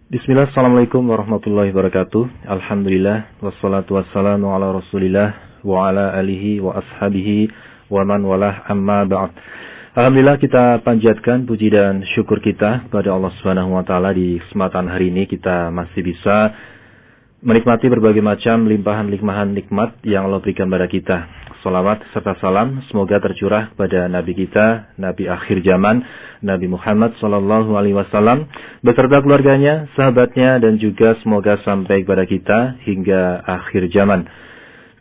Bismillah, assalamualaikum warahmatullahi wabarakatuh. Alhamdulillah, wassalatu wassalamu ala rasulillah wa ala alihi wa ashabihi wa man walah amma ba'd. Alhamdulillah, kita panjatkan puji dan syukur kita kepada Allah Subhanahu wa taala. Di kesempatan hari ini kita masih bisa menikmati berbagai macam limpahan-limpahan nikmat yang Allah berikan pada kita. Salawat serta salam semoga tercurah pada Nabi kita, Nabi akhir zaman, Nabi Muhammad SAW, beserta keluarganya, sahabatnya, dan juga semoga sampai kepada kita hingga akhir zaman.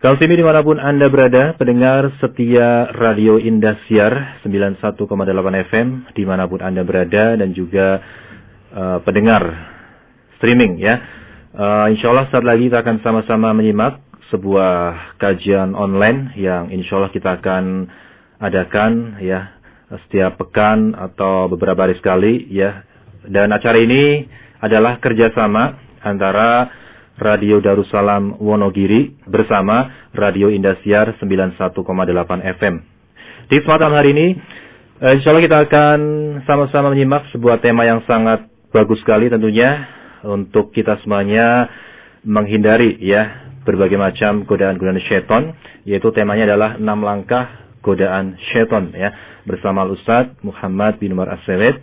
Kaum muslimin dimanapun Anda berada, pendengar setia Radio Indahsiar 91,8 FM, dimanapun Anda berada, dan juga pendengar streaming ya. Insya Allah saat lagi kita akan sama-sama menyimak sebuah kajian online yang insya Allah kita akan adakan ya setiap pekan atau beberapa hari sekali ya. Dan acara ini adalah kerjasama antara Radio Darussalam Wonogiri bersama Radio Indahsiar 91,8 FM. Di kesempatan hari ini insya Allah kita akan sama-sama menyimak sebuah tema yang sangat bagus sekali tentunya untuk kita semuanya menghindari ya berbagai macam godaan-godaan syaitan, yaitu temanya adalah 6 langkah godaan syaitan ya, bersama Ustaz Muhammad bin Umar As-Sawed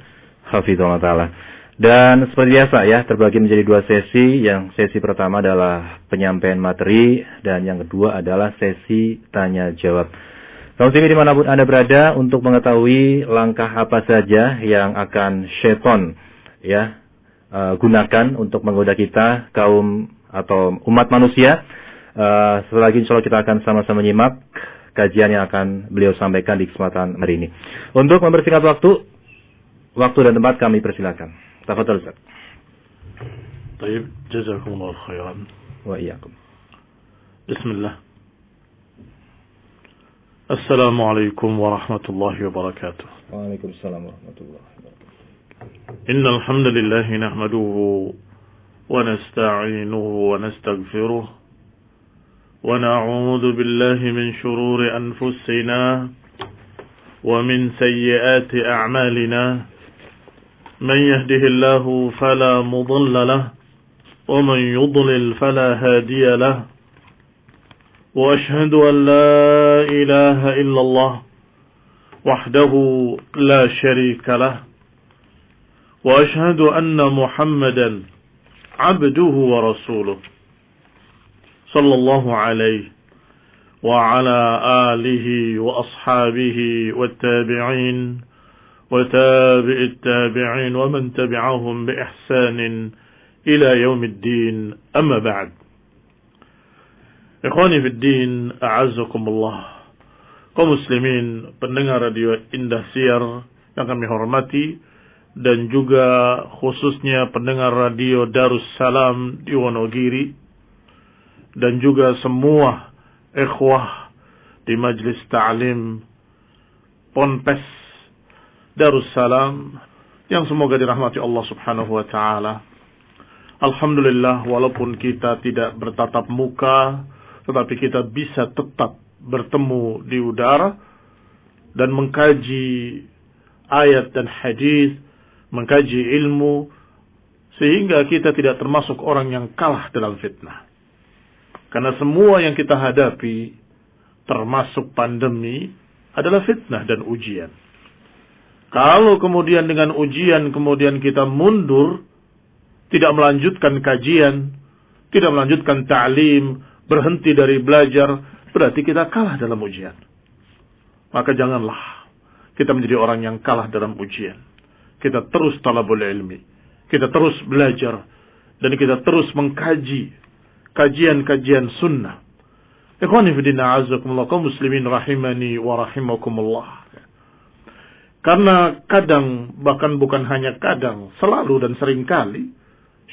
hafizahullah taala. Dan seperti biasa ya, terbagi menjadi 2 sesi. Yang sesi pertama adalah penyampaian materi dan yang kedua adalah sesi tanya jawab. Kaum muslimin dimanapun Anda berada, untuk mengetahui langkah apa saja yang akan syaitan ya gunakan untuk menggoda kita kaum atau umat manusia. Setelah lagi insya Allah kita akan sama-sama menyimak kajian yang akan beliau sampaikan di kesempatan hari ini. Untuk mempersingkat waktu dan tempat kami persilakan. Tafadhal Ustaz. Baik, jazakumullah khairan. Wa iyyakum. Bismillah. Assalamualaikum warahmatullahi wabarakatuh. Waalaikumsalam warahmatullahi wabarakatuh. Innal hamdalillah nahmaduhu wa nasta'inuhu wa nastaghfiruh wa na'udzu billahi min shururi anfusina wa min sayyiati a'malina man yahdihillahu fala mudilla lahu wa man yudlil fala hadiya lahu wa ashhadu an la ilaha illallah wahdahu la sharika lahu wa ashhadu anna Muhammadan abduhu wa rasuluh sallallahu alaihi wa ala alihi wa ashabihi wa tabi'in wa tabi'it tabi'in wa man tabi'ahum bi ihsanin ila yaumiddin, amma ba'd. Ikhwani fid din, a'azzakumullah. Kaum muslimin pendengar Radio Indahsiar yang kami hormati, dan juga khususnya pendengar Radio Darussalam di Wonogiri, dan juga semua ikhwah di Majlis Ta'lim Ponpes Darussalam yang semoga dirahmati Allah Subhanahu wa taala. Alhamdulillah, walaupun kita tidak bertatap muka, tetapi kita bisa tetap bertemu di udara dan mengkaji ayat dan hadis, mengkaji ilmu, sehingga kita tidak termasuk orang yang kalah dalam fitnah. Karena semua yang kita hadapi, termasuk pandemi, adalah fitnah dan ujian. Kalau kemudian dengan ujian kemudian kita mundur, tidak melanjutkan kajian, tidak melanjutkan ta'lim, berhenti dari belajar, berarti kita kalah dalam ujian. Maka janganlah kita menjadi orang yang kalah dalam ujian. Kita terus talabul ilmi, kita terus belajar, dan kita terus mengkaji kajian-kajian sunnah. Ikhwani fillah, a'azzakumullah, kaum muslimin rahimani wa rahimakumullah. Karena kadang, bahkan bukan hanya kadang, selalu dan seringkali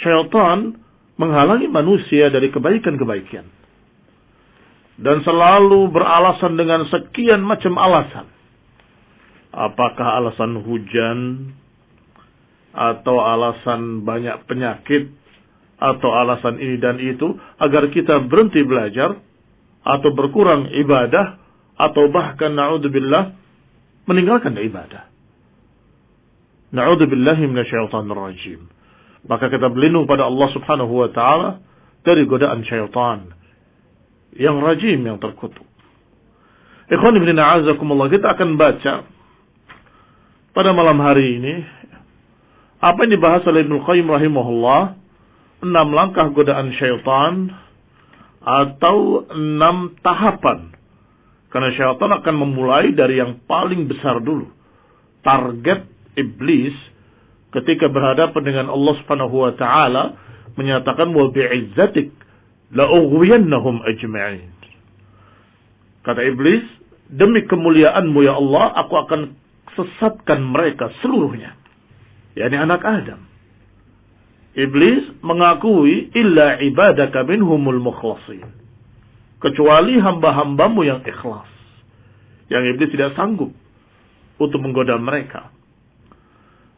syaitan menghalangi manusia dari kebaikan-kebaikan, dan selalu beralasan dengan sekian macam alasan. Apakah alasan hujan, atau alasan banyak penyakit, atau alasan ini dan itu, agar kita berhenti belajar, atau berkurang ibadah, atau bahkan na'udzubillah meninggalkan ibadah. Na'udzubillahi minasyaitonir rajim. Maka kita berlindung pada Allah Subhanahu wa taala dari godaan syaitan yang rajim, yang terkutuk. Ikhwan ibn a'azakumullah, kita akan baca pada malam hari ini apa yang dibahas oleh Ibnu Qayyim rahimahullah, 6 langkah godaan syaitan atau 6 tahapan. Karena syaitan akan memulai dari yang paling besar dulu. Target iblis ketika berhadapan dengan Allah Subhanahu wa taala menyatakan wa bi'izzatik la ughwiyannahum ajma'in. Kata iblis, demi kemuliaanmu ya Allah, aku akan sesatkan mereka seluruhnya. yakni anak Adam. Iblis mengakui illa ibadaka minhumul mukhlasin, kecuali hamba-hambamu yang ikhlas. Yang iblis tidak sanggup untuk menggoda mereka.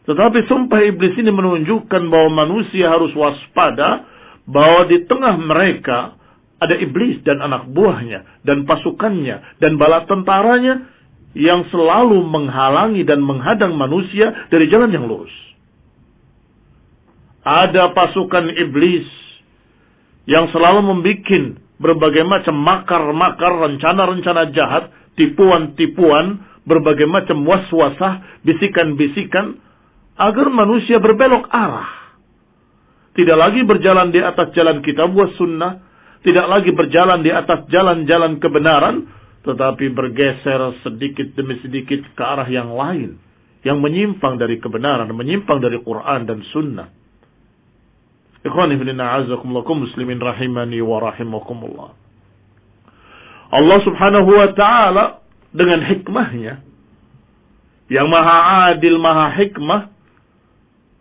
Tetapi sumpah iblis ini menunjukkan bahwa manusia harus waspada, bahwa di tengah mereka ada iblis dan anak buahnya, dan pasukannya, dan bala tentaranya, yang selalu menghalangi dan menghadang manusia dari jalan yang lurus. Ada pasukan iblis yang selalu membuat berbagai macam makar-makar, rencana-rencana jahat, tipuan-tipuan, berbagai macam waswasah, bisikan-bisikan, agar manusia berbelok arah. Tidak lagi berjalan di atas jalan kitab wa sunnah, tidak lagi berjalan di atas jalan-jalan kebenaran, tetapi bergeser sedikit demi sedikit ke arah yang lain, yang menyimpang dari kebenaran, menyimpang dari Quran dan sunnah. Ikhwani fillah, a'azakumullah, muslimin rahimani wa rahimakumullah. Allah Subhanahu wa ta'ala dengan hikmahnya yang maha adil, maha hikmah,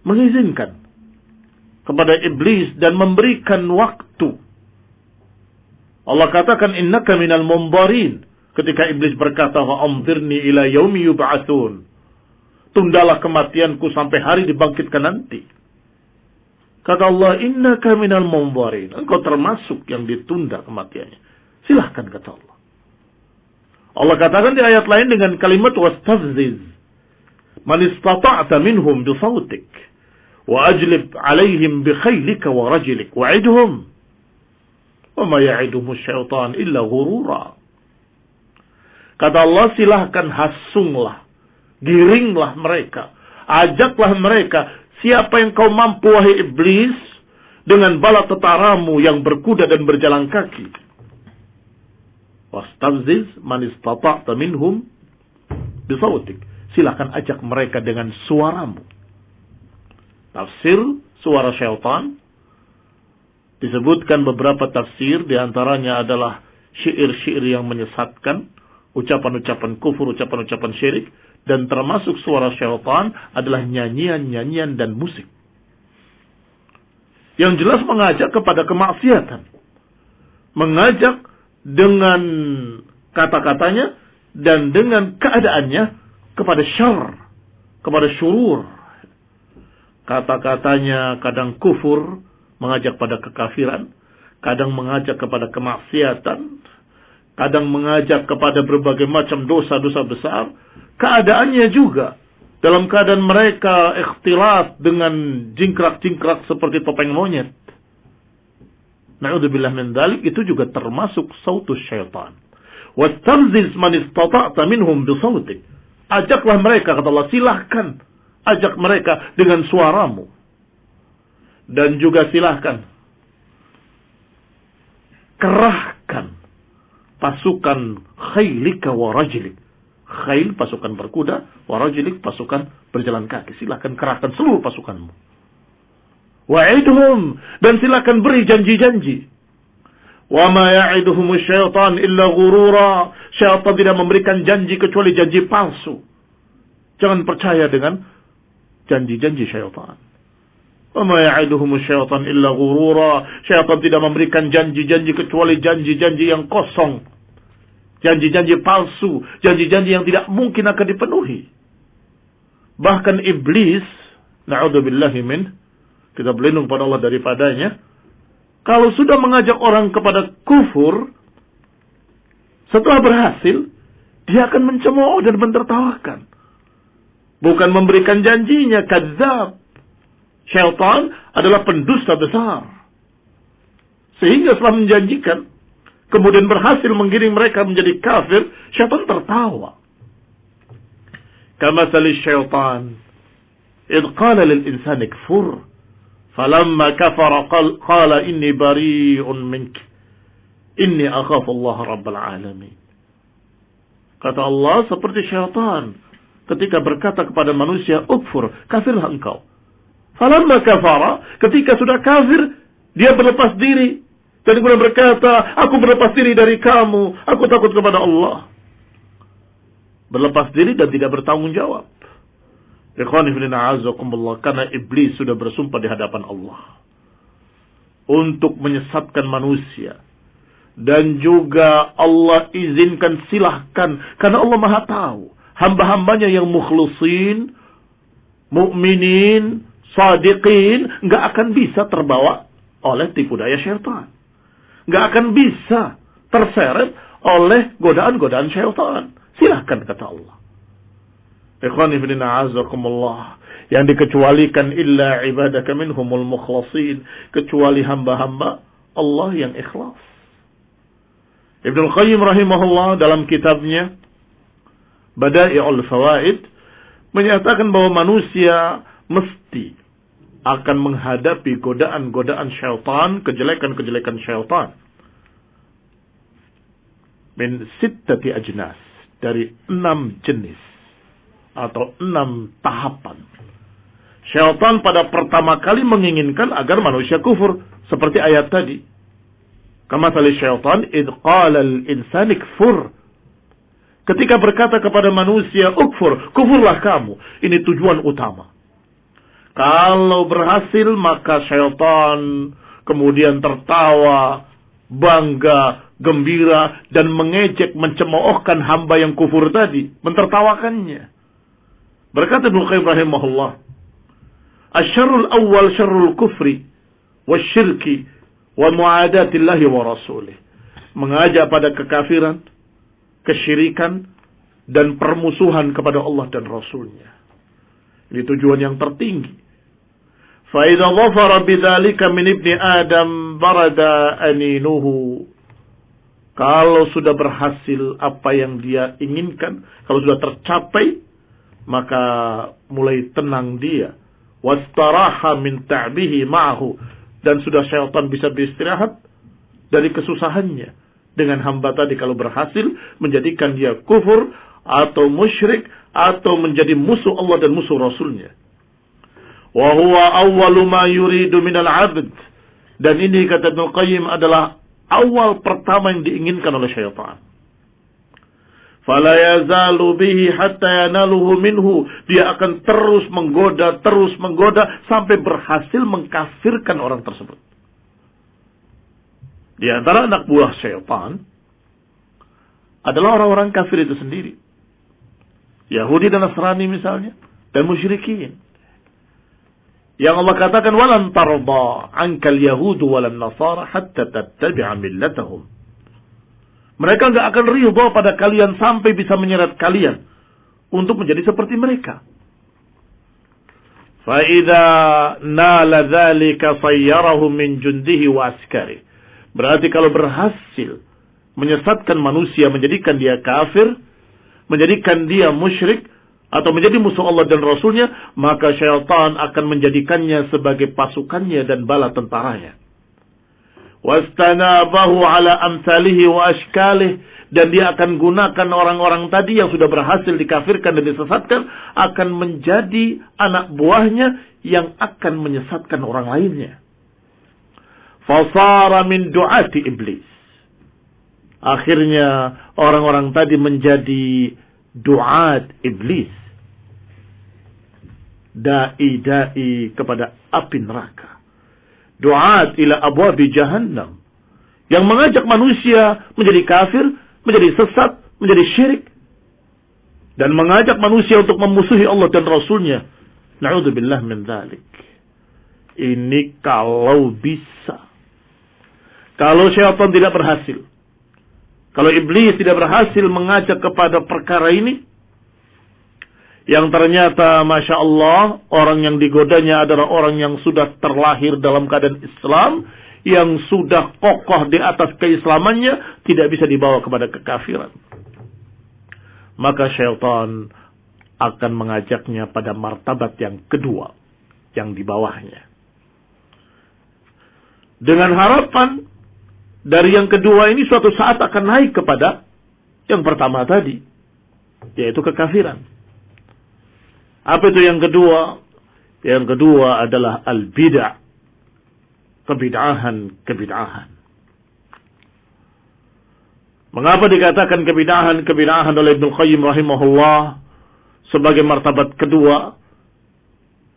mengizinkan kepada iblis dan memberikan waktu. Allah katakan innaka minal munzarin, ketika iblis berkata wa amdhirni ila yaumi yub'atsun, tundalah kematianku sampai hari dibangkitkan nanti. Kata Allah, innaka minal munzarin, engkau termasuk yang ditunda kematiannya. Silahkan, kata Allah. Allah katakan di ayat lain dengan kalimat wastafziz man istata'ta minhum bi sawtik wa ajlib alaihim bi khaylika wa rajlik wa'idhum wa ma ya'iduhum syaitan illa ghurura. Kata Allah, silahkan hasunglah, giringlah mereka, ajaklah mereka. Siapa yang kau mampu, wahai iblis, dengan bala tentaramu yang berkuda dan berjalan kaki. Wastafziz man istata'ta minhum bi sawtik. Silahkan ajak mereka dengan suaramu. Tafsir suara syaitan disebutkan beberapa tafsir, di antaranya adalah syair-syair yang menyesatkan, ucapan-ucapan kufur, ucapan-ucapan syirik, dan termasuk suara syaitan adalah nyanyian-nyanyian dan musik. Yang jelas mengajak kepada kemaksiatan. Mengajak dengan kata-katanya dan dengan keadaannya kepada syarr, kepada syurur. Kata-katanya kadang kufur, mengajak pada kekafiran, kadang mengajak kepada kemaksiatan, kadang mengajak kepada berbagai macam dosa-dosa besar. Keadaannya juga dalam keadaan mereka ikhtilat dengan jingkrak-jingkrak seperti topeng monyet. Na'udzubillah min dzalik, itu juga termasuk sautus syaitan. Wastamziz man istata'ta minhum bi sautik. Ajaklah mereka, kata Allah, silahkan ajak mereka dengan suaramu. Dan juga silahkan kerahkan pasukan khailika wa rajlik. Khail, pasukan berkuda, wa rajlik, pasukan berjalan kaki. Silahkan kerahkan seluruh pasukanmu. Wa'idhum, dan silahkan beri janji-janji. Wa ma ya'iduhum syaitan illa ghurura. Syaitan tidak memberikan janji kecuali janji palsu. Jangan percaya dengan janji-janji syaitan. Wa ma ya'iduhum syaitan illa ghurura. Syaitan tidak memberikan janji-janji kecuali janji-janji yang kosong. Janji-janji palsu, janji-janji yang tidak mungkin akan dipenuhi. Bahkan iblis, na'udzubillahi min, kita berlindung pada Allah daripadanya, kalau sudah mengajak orang kepada kufur, setelah berhasil, dia akan mencemooh dan mentertawakan. Bukan memberikan janjinya, kadzab. Syaitan adalah pendusta besar. Sehingga setelah menjanjikan, kemudian berhasil menggiring mereka menjadi kafir, syaitan tertawa. Kamathali syaitan, idh qala lil insani kfur, falamma kafara qala inni bari'un mink, inni akhafu Allah rabbal alamin. Kata Allah, seperti syaitan ketika berkata kepada manusia, ukfur, kafirlah engkau. Falamma kafara, ketika sudah kafir, dia berlepas diri. Dan kemudian berkata, aku berlepas diri dari kamu, aku takut kepada Allah. Berlepas diri dan tidak bertanggung jawab. Karena iblis sudah bersumpah di hadapan Allah untuk menyesatkan manusia. Dan juga Allah izinkan, silahkan. Karena Allah Maha tahu hamba-hambanya yang mukhlisin, mukminin, sadiqin, nggak akan bisa terbawa oleh tipu daya syaitan. Nggak akan bisa terseret oleh godaan-godaan syaitan. Silahkan, kata Allah. Ikhwani fillah azakumullah. Yang dikecualikan illa ibadaka minhumul mukhlasin. Kecuali hamba-hamba Allah yang ikhlas. Ibnu Qayyim rahimahullah dalam kitabnya Bada'i'ul Fawaid menyatakan bahwa manusia mesti akan menghadapi godaan-godaan syaitan, kejelekan-kejelekan syaitan. Min sittati ajnas, dari 6 jenis atau 6 tahapan. Syaitan pada pertama kali menginginkan agar manusia kufur, seperti ayat tadi. Kamathali syaitan idh qala al-insani kfur. Ketika berkata kepada manusia, ukfur, kufurlah kamu. Ini tujuan utama. Kalau berhasil, maka syaitan kemudian tertawa, bangga, gembira, dan mengejek, mencemoohkan hamba yang kufur tadi. Mentertawakannya. Berkata Ibnu Qayyim rahimahullah, asyarrul awal syarrul kufri, wasyirki, wa mu'adatillahi wa rasulih. Mengajak pada kekafiran, kesyirikan, dan permusuhan kepada Allah dan Rasulnya. Ini tujuan yang tertinggi. فَإِذَا ظَفَرَ بِذَلِكَ مِنْ ابْنِ آدَمْ بَرَدَ أَنِينُهُ. Kalau sudah berhasil apa yang dia inginkan, kalau sudah tercapai, maka mulai tenang dia. وَاسْتَرَاحَ مِنْ تَعْبِهِ مَعَهُ. Dan sudah syaitan bisa beristirahat dari kesusahannya. Dengan hamba tadi kalau berhasil menjadikan dia kufur atau musyrik atau menjadi musuh Allah dan musuh Rasulnya. Wa huwa awwalu ma yuridu minal 'abd. Dan ini kata Ibnu Qayyim adalah awal pertama yang diinginkan oleh syaitan. Fala yazalu bihi hatta yanaluhu minhu. Dia akan terus menggoda sampai berhasil mengkafirkan orang tersebut. Di antara anak buah syaitan adalah orang-orang kafir itu sendiri. Yahudi dan Nasrani misalnya, dan musyrikin. Yang Allah katakan, walan tarda ankal yahudu walan nasara hatta tattabi'a millatahum. Mereka enggak akan ridha pada kalian sampai bisa menyeret kalian untuk menjadi seperti mereka. Fa idza nala dzalika sayyarahu min jundihi wa askari. Berarti kalau berhasil menyesatkan manusia, menjadikan dia kafir, menjadikan dia musyrik, atau menjadi musuh Allah dan Rasulnya, maka syaitan akan menjadikannya sebagai pasukannya dan bala tentaranya. Wastanabahu ala amsalihi wa ashkalih. Dan dia akan gunakan orang-orang tadi yang sudah berhasil dikafirkan dan disesatkan, akan menjadi anak buahnya yang akan menyesatkan orang lainnya. Fasara min du'ati iblis. Akhirnya orang-orang tadi menjadi du'at iblis. Da'i kepada api neraka. Du'at ila abwabi jahannam. Yang mengajak manusia menjadi kafir, menjadi sesat, menjadi syirik. Dan mengajak manusia untuk memusuhi Allah dan Rasulnya. Na'udzubillah min dzalik. Ini kalau bisa. Kalau syaitan tidak berhasil. Kalau iblis tidak berhasil mengajak kepada perkara ini, yang ternyata Masya Allah orang yang digodanya adalah orang yang sudah terlahir dalam keadaan Islam, yang sudah kokoh di atas keislamannya, tidak bisa dibawa kepada kekafiran. Maka syaitan akan mengajaknya pada martabat yang kedua, yang di bawahnya, dengan harapan dari yang kedua ini suatu saat akan naik kepada yang pertama tadi, yaitu kekafiran. Apa itu yang kedua? Yang kedua adalah al-bid'ah, kebid'ahan. Mengapa dikatakan kebid'ahan oleh Ibnu Qayyim rahimahullah sebagai martabat kedua?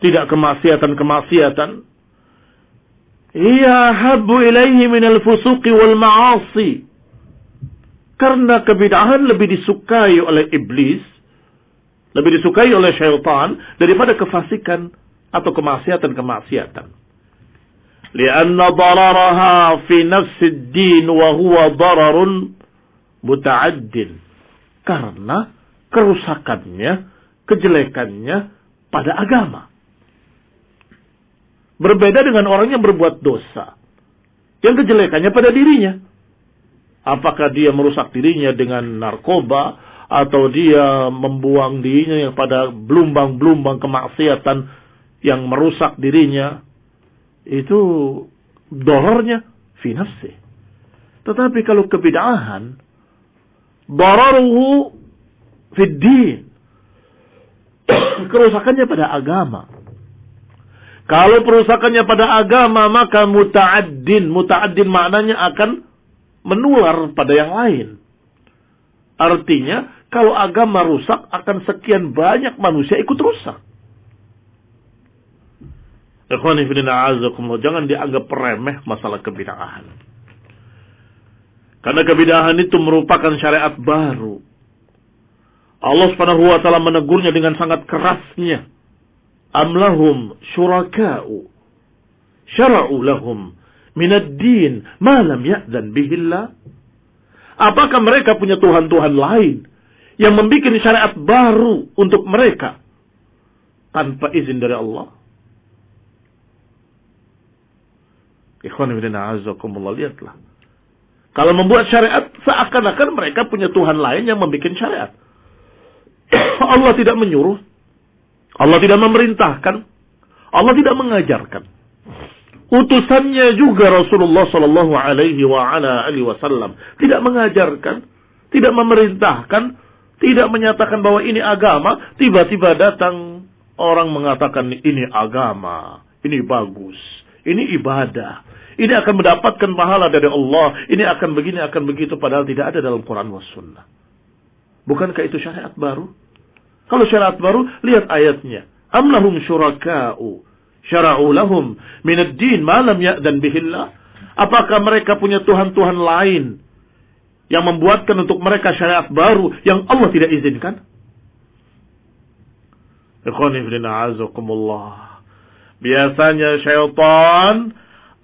Tidak kemaksiatan. Hiya habbu ilaihi minal fusuqi wal ma'asi. Karena kebid'ahan lebih disukai oleh iblis, lebih disukai oleh syaitan daripada kefasikan atau kemaksiatan. Lianna dararaha fi nafsid din wa huwa dararun muta'addin. Karena kerusakannya, kejelekannya pada agama. Berbeda dengan orang yang berbuat dosa, yang kejelekannya pada dirinya. Apakah dia merusak dirinya dengan narkoba, atau dia membuang dirinya pada belumbang-belumbang kemaksiatan yang merusak dirinya, itu dorornya fi nafsi. Tetapi kalau kebid'ahan, dararuhu fid din, kerusakannya pada agama. Kalau perusakannya pada agama, maka muta'addin. Muta'addin maknanya akan menular pada yang lain. Artinya, kalau agama rusak, akan sekian banyak manusia ikut rusak. Ikhwani fillah, a'azakumullah, jangan dianggap remeh masalah kebid'ahan. Karena kebid'ahan itu merupakan syariat baru. Allah Subhanahu wa taala menegurnya dengan sangat kerasnya. Am lahum syuraka'u syara'u lahum minad din ma lam ya'zan bihillah. Apakah mereka punya Tuhan-Tuhan lain yang membuat syariat baru untuk mereka tanpa izin dari Allah? Ikhwan fillah, a'azakumullah, lihatlah. Kalau membuat syariat, seakan-akan mereka punya Tuhan lain yang membuat syariat. Allah tidak menyuruh, Allah tidak memerintahkan, Allah tidak mengajarkan. Utusannya juga Rasulullah sallallahu alaihi wasallam tidak mengajarkan, tidak memerintahkan, tidak menyatakan bahwa ini agama. Tiba-tiba datang orang mengatakan ini agama, ini bagus, ini ibadah, ini akan mendapatkan pahala dari Allah, ini akan begini, akan begitu, padahal tidak ada dalam Quran was sunnah. Bukankah itu syariat baru? Kalau syariat baru, lihat ayatnya. Am lahum syuraka'u syara'u lahum minad din ma lam ya'dan bihillah. Apakah mereka punya Tuhan-Tuhan lain yang membuatkan untuk mereka syariat baru yang Allah tidak izinkan? Ikhwani fillah, a'azakumullah. Biasanya syaitan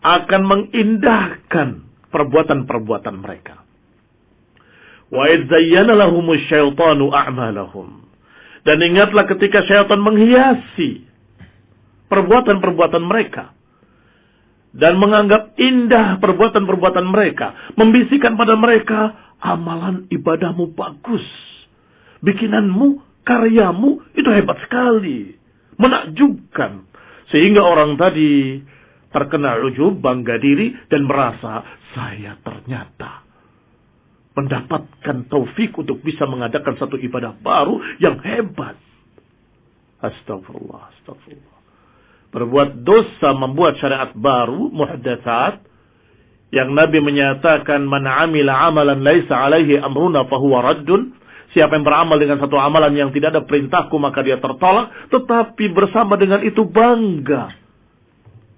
akan mengindahkan perbuatan-perbuatan mereka. Wa idh zayyana lahumus syaitanu a'malahum. Dan ingatlah ketika syaitan menghiasi perbuatan-perbuatan mereka dan menganggap indah perbuatan-perbuatan mereka, membisikkan pada mereka, amalan ibadahmu bagus, bikinanmu, karyamu itu hebat sekali, menakjubkan, sehingga orang tadi terkena ujub, bangga diri, dan merasa saya ternyata mendapatkan taufik untuk bisa mengadakan satu ibadah baru yang hebat. Astagfirullah. Berbuat dosa, membuat syariat baru, muhdatsat, yang Nabi menyatakan man amila amalan laisa alaihi amruna fahuwa raddun. Siapa yang beramal dengan satu amalan yang tidak ada perintahku, maka dia tertolak. Tetapi bersama dengan itu bangga,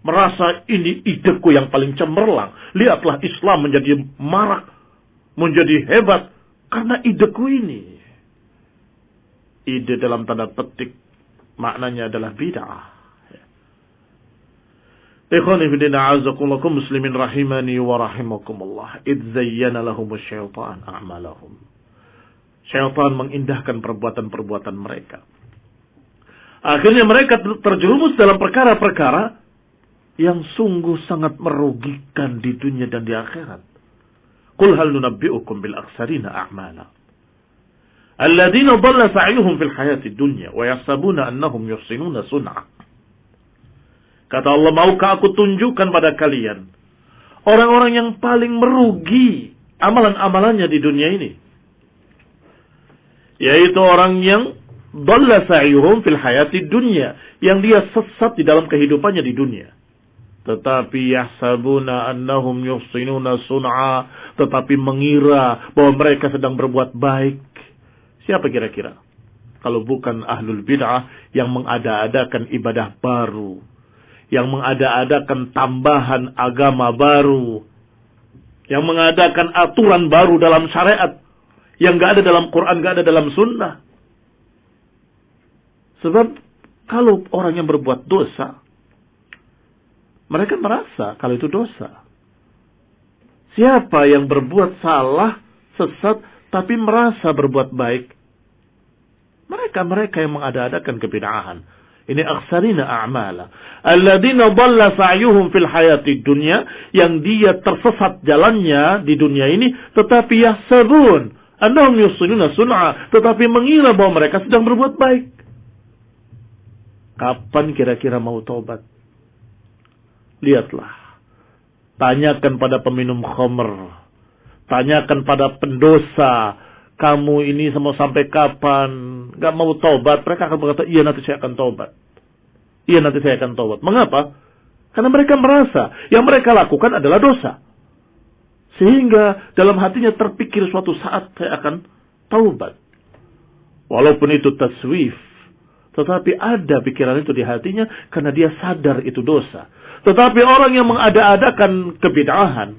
merasa ini ideku yang paling cemerlang. Lihatlah Islam menjadi marak, menjadi hebat karena ideku ini. Ide dalam tanda petik maknanya adalah bid'ah. Ikhwani fillah, a'azakumullah, muslimin rahimani wa rahimakumullah. Idz zayyana lahumus syaitan a'malahum. Syaitan mengindahkan perbuatan-perbuatan mereka. Akhirnya mereka terjerumus dalam perkara-perkara yang sungguh sangat merugikan di dunia dan di akhirat. Qul hal nunabbi'ukum bil akhsarina a'mala. Alladzina dhalla sa'yuhum fil hayati dunya wa yahsabuna annahum yuhsinuna sun'a. Kata Allah, maukah aku tunjukkan pada kalian orang-orang yang paling merugi amalan-amalannya di dunia ini? Yaitu orang yang dhalla sa'yuhum fil hayati dunya, yang dia sesat di dalam kehidupannya di dunia. Tetapi yahsabuna annahum yuhsinuna sun'a, tetapi mengira bahwa mereka sedang berbuat baik. Siapa kira-kira? Kalau bukan ahlul bid'ah yang mengada-adakan ibadah baru, yang mengada-adakan tambahan agama baru, yang mengadakan aturan baru dalam syariat yang gak ada dalam Quran, gak ada dalam sunnah. Sebab kalau orang yang berbuat dosa, mereka merasa kalau itu dosa. Siapa yang berbuat salah, sesat, tapi merasa berbuat baik? Mereka yang mengada-adakan kebid'ahan. Ini akhsarina a'mala. Alladzina dhalla sa'yuhum fil hayati dunya, yang dia tersesat jalannya di dunia ini, tetapi yahsabun annahum yuhsinuna sun'a, tetapi mengira bahwa mereka sedang berbuat baik. Kapan kira-kira mau taubat? Lihatlah. Tanyakan pada peminum khamr. Tanyakan pada pendosa. Kamu ini mau sampai kapan? Gak mau taubat. Mereka akan berkata, iya nanti saya akan taubat. Iya nanti saya akan taubat. Mengapa? Karena mereka merasa yang mereka lakukan adalah dosa. Sehingga dalam hatinya terpikir suatu saat saya akan taubat. Walaupun itu taswif. Tetapi ada pikiran itu di hatinya karena dia sadar itu dosa. Tetapi orang yang mengada-adakan kebid'ahan,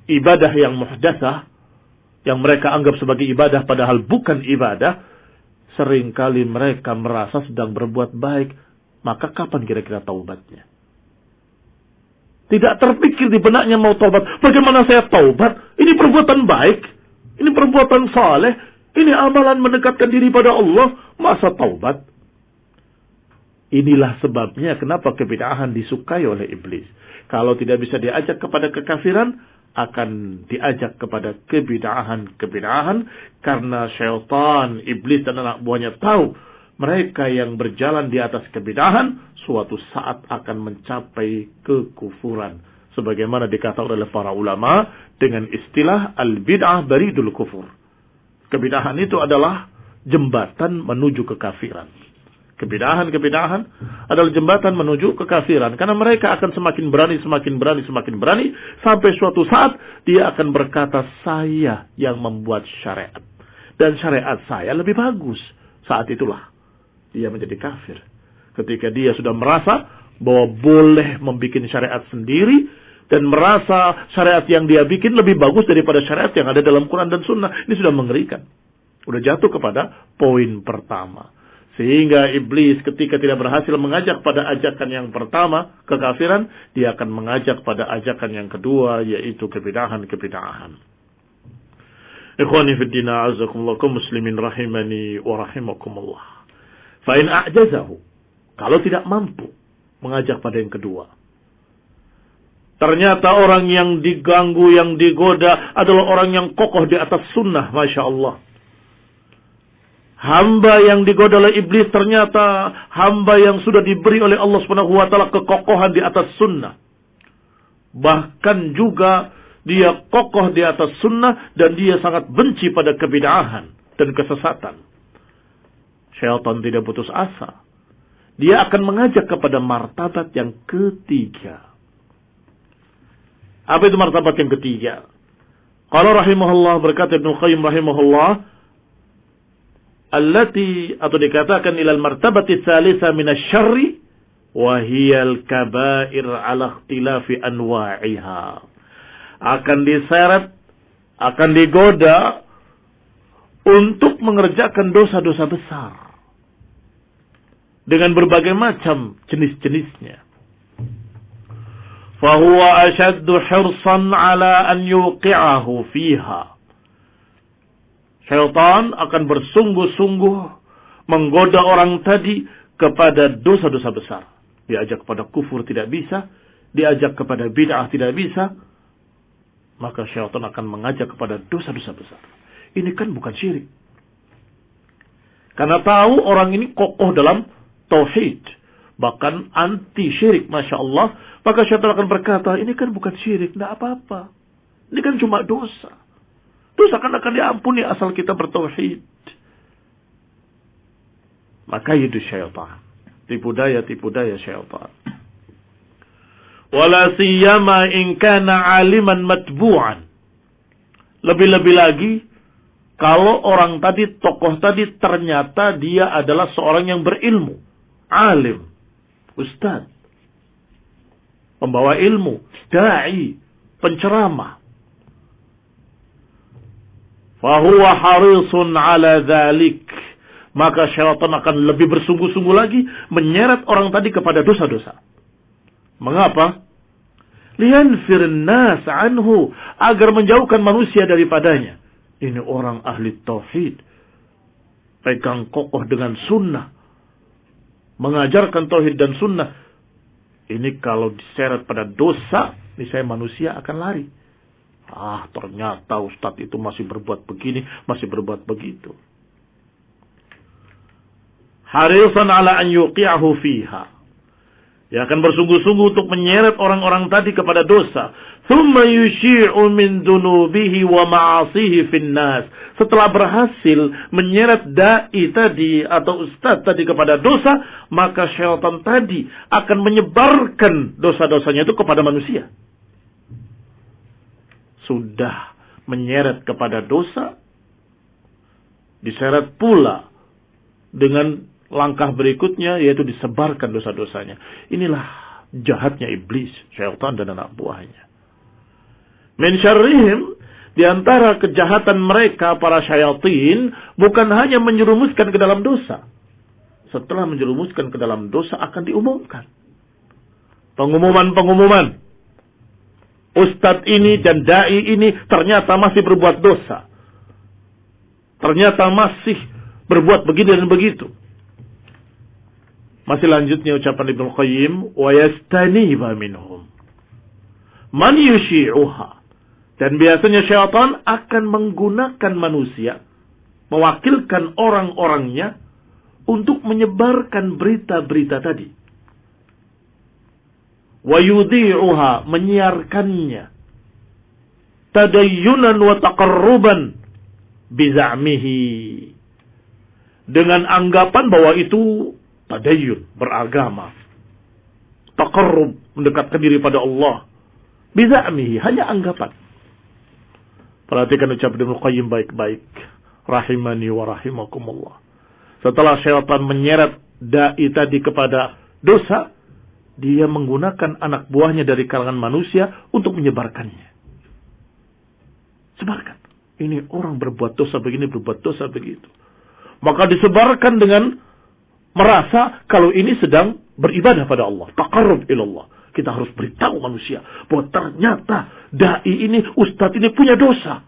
ibadah yang muhdatsah, yang mereka anggap sebagai ibadah padahal bukan ibadah, seringkali mereka merasa sedang berbuat baik. Maka kapan kira-kira taubatnya? Tidak terpikir di benaknya mau taubat. Bagaimana saya taubat? Ini perbuatan baik. Ini perbuatan saleh. Ini amalan mendekatkan diri pada Allah. Masa taubat? Inilah sebabnya kenapa kebid'ahan disukai oleh iblis. Kalau tidak bisa diajak kepada kekafiran, akan diajak kepada kebid'ahan. Karena syaitan, iblis dan anak buahnya tahu mereka yang berjalan di atas kebid'ahan suatu saat akan mencapai kekufuran. Sebagaimana dikatakan oleh para ulama dengan istilah al-bid'ah baridul kufur. Kebid'ahan itu adalah jembatan menuju kekafiran. Kebid'ahan adalah jembatan menuju kekafiran. Karena mereka akan semakin berani, sampai suatu saat dia akan berkata, saya yang membuat syariat. Dan syariat saya lebih bagus. Saat itulah dia menjadi kafir. Ketika dia sudah merasa bahwa boleh membuat syariat sendiri, dan merasa syariat yang dia bikin lebih bagus daripada syariat yang ada dalam Quran dan Sunnah. Ini sudah mengerikan. Sudah jatuh kepada poin pertama. Sehingga iblis ketika tidak berhasil mengajak pada ajakan yang pertama, kekafiran, dia akan mengajak pada ajakan yang kedua, yaitu kebid'ahan. Ikhwani fi din, a'azzakumullah, kaum muslimin rahimani wa rahimakumullah. Fa in a'jazahu, kalau tidak mampu mengajak pada yang kedua, ternyata orang yang diganggu, yang digoda adalah orang yang kokoh di atas sunnah, Masya Allah. Hamba yang digoda oleh iblis ternyata hamba yang sudah diberi oleh Allah Subhanahu wa taala kekokohan di atas sunnah. Bahkan juga dia kokoh di atas sunnah dan dia sangat benci pada kebid'ahan dan kesesatan. Syaitan tidak putus asa. Dia akan mengajak kepada martabat yang ketiga. Apa itu martabat yang ketiga? Qala rahimahullah, berkata Ibnu Qayyim rahimahullah, allati, atau dikatakan ilal martabati tsalitsah minasyarri wa hiyal kabair ala ikhtilafi anwa'iha. Akan diseret, akan digoda untuk mengerjakan dosa-dosa besar dengan berbagai macam jenis-jenisnya. Fahuwa ashaddu hirsan ala an yuqi'ahu fiha. Syaitan akan bersungguh-sungguh menggoda orang tadi kepada dosa-dosa besar. Diajak kepada kufur tidak bisa, diajak kepada bid'ah tidak bisa, maka syaitan akan mengajak kepada dosa-dosa besar. Ini kan bukan syirik. Karena tahu orang ini kokoh dalam tauhid, bahkan anti syirik, Masya Allah, maka syaitan akan berkata, ini kan bukan syirik, tidak apa-apa. Ini kan cuma dosa. Dosa kan akan diampuni asal kita bertauhid. Maka itu syaitan. Tipu daya syaitan. Wala siyama in kana aliman matbu'an. Lebih-lebih lagi, kalau orang tadi, tokoh tadi, ternyata dia adalah seorang yang berilmu. Alim. Ustaz. Pembawa ilmu. Da'i. Penceramah. Fahuwa harisun ala dhalik. Maka syaitan akan lebih bersungguh-sungguh lagi menyeret orang tadi kepada dosa-dosa. Mengapa? Liyanfirun nas anhu, agar menjauhkan manusia daripadanya. Ini orang ahli tauhid, pegang kokoh dengan sunnah, mengajarkan tauhid dan sunnah. Ini kalau diseret pada dosa, misalnya manusia akan lari. Ternyata ustadz itu masih berbuat begini, masih berbuat begitu. Harisan ala an yuqi'ahu fiha. Dia akan bersungguh-sungguh untuk menyeret orang-orang tadi kepada dosa. Thumma yushi'u min dunubihi wa ma'asihi finnas. Setelah berhasil menyeret da'i tadi atau ustaz tadi kepada dosa, maka syaitan tadi akan menyebarkan dosa-dosanya itu kepada manusia. Sudah menyeret kepada dosa, diseret pula dengan langkah berikutnya, yaitu disebarkan dosa-dosanya. Inilah jahatnya iblis, syaitan dan anak buahnya. Min syarrihim, di antara kejahatan mereka para syaitan, bukan hanya menjerumuskan ke dalam dosa. Setelah menjerumuskan ke dalam dosa, akan diumumkan. Pengumuman. Ustadz ini dan da'i ini ternyata masih berbuat dosa. Ternyata masih berbuat begini dan begitu. Masih lanjutnya ucapan Ibnu Qayyim, wa yastaniba minhum man yushi'uha. Dan biasanya syaitan akan menggunakan manusia, mewakilkan orang-orangnya untuk menyebarkan berita-berita tadi. Wa yudhi'uha, menyiarkannya. Tadayyunan wa taqarruban biza'mihi. Dengan anggapan bahwa itu tadayyun, beragama. Taqarrub, mendekatkan diri pada Allah. Biza'mihi, hanya anggapan. Perhatikan ucapan Ibnu Qayyim baik-baik. Rahimani wa rahimakumullah. Setelah syaitan menyeret da'i tadi kepada dosa, dia menggunakan anak buahnya dari kalangan manusia untuk menyebarkannya. Sebarkan. Ini orang berbuat dosa begini, berbuat dosa begitu. Maka disebarkan dengan merasa kalau ini sedang beribadah pada Allah. Taqarrub ilallah. Kita harus beritahu manusia bahwa ternyata da'i ini, ustadz ini punya dosa.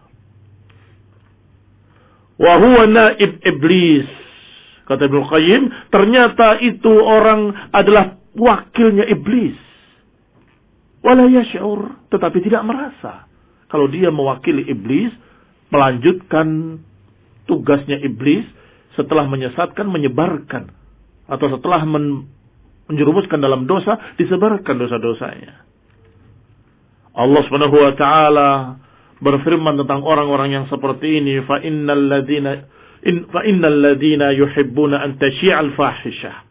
Wa huwa naib iblis. Kata Ibnu Qayyim, ternyata itu orang adalah wakilnya iblis. Wala yash'ur, tetapi tidak merasa kalau dia mewakili iblis, melanjutkan tugasnya iblis setelah menyesatkan, menyebarkan, atau setelah menjerumuskan dalam dosa, disebarkan dosa-dosanya. Allah Subhanahu wa taala berfirman tentang orang-orang yang seperti ini, fa innal ladzina yuhibbuna an tashi'al fahishah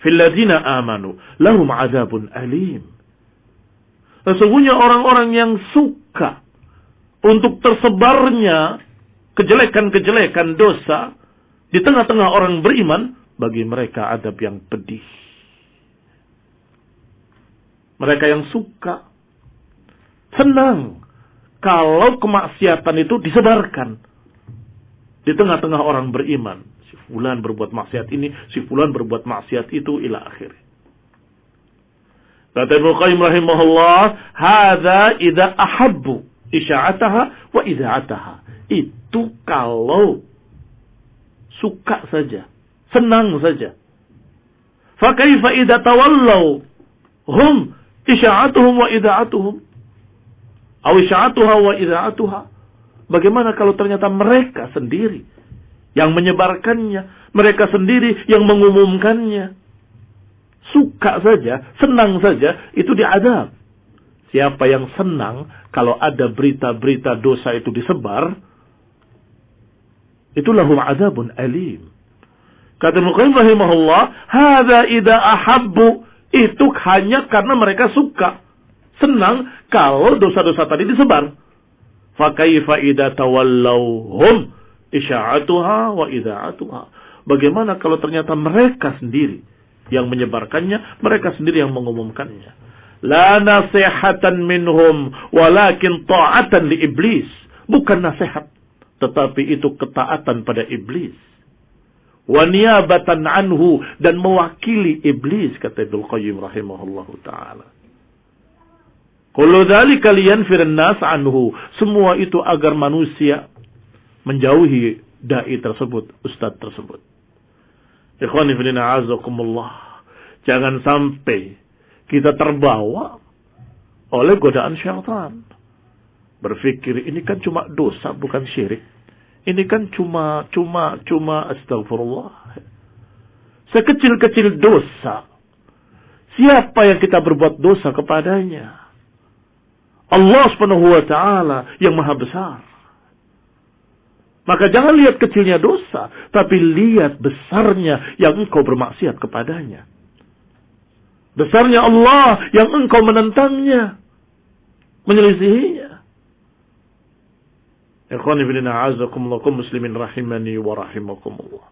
fil ladzina amanu lahum 'adzabun alim. Sesungguhnya orang-orang yang suka untuk tersebarnya kejelekan-kejelekan dosa di tengah-tengah orang beriman, bagi mereka adab yang pedih. Mereka yang suka, senang kalau kemaksiatan itu disebarkan di tengah-tengah orang beriman. Si fulan berbuat maksiat ini, si fulan berbuat maksiat itu, ila akhir. Kata Ibnu Qayyim rahimahullah, hadza idza ahabbu isya'ataha wa idza'ataha. Itu kalau suka saja, senang saja. Fa kaifa idza tawallaw hum isya'atuhum wa ida'atuhum aw isya'atuha wa ida'atuha. Bagaimana kalau ternyata mereka sendiri yang menyebarkannya, mereka sendiri yang mengumumkannya. Suka saja, senang saja, itu diazab. Siapa yang senang kalau ada berita-berita dosa itu disebar, itu lahum azabun alim. Kata Muqayyim rahimahullah, hadza idza ahabbu, itu hanya karena mereka suka, senang kalau dosa-dosa tadi disebar. Fa kaifa idza tawallaw hum isya'atuha wa ida'atuha. Bagaimana kalau ternyata mereka sendiri yang menyebarkannya, mereka sendiri yang mengumumkannya. La nasihatan minhum walakin ta'atan li iblis. Bukan nasihat, tetapi itu ketaatan pada iblis. Wa niyabatan anhu, dan mewakili iblis, kata Ibnu Qayyim rahimahullahu taala. Kullu dzalika liyanfir an-nas anhu. Semua itu agar manusia menjauhi dai tersebut, ustaz tersebut. Ikhwani fillah azakumullah. Jangan sampai kita terbawa oleh godaan syaitan. Berpikir ini kan cuma dosa, bukan syirik. Ini kan cuma astagfirullah. Sekecil-kecil dosa. Siapa yang kita berbuat dosa kepadanya? Allah Subhanahu wa taala yang maha besar. Maka jangan lihat kecilnya dosa, tapi lihat besarnya yang engkau bermaksiat kepadanya. Besarnya Allah yang engkau menentangnya, menyelisihinya. Ikhwani fillah a'azakumullah, muslimin rahimani wa rahimakumullah.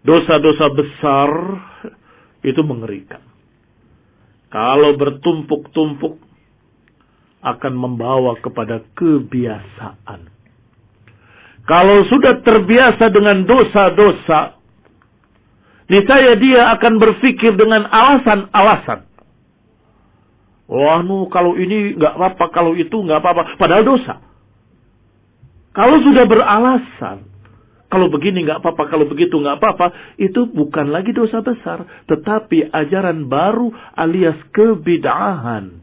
Dosa-dosa besar itu mengerikan. Kalau bertumpuk-tumpuk akan membawa kepada kebiasaan. Kalau sudah terbiasa dengan dosa-dosa, niscaya dia akan berpikir dengan alasan-alasan. Wah, kalau ini nggak apa-apa, kalau itu nggak apa-apa, padahal dosa. Kalau sudah beralasan, kalau begini nggak apa-apa, kalau begitu nggak apa-apa, itu bukan lagi dosa besar, tetapi ajaran baru alias kebid'ahan.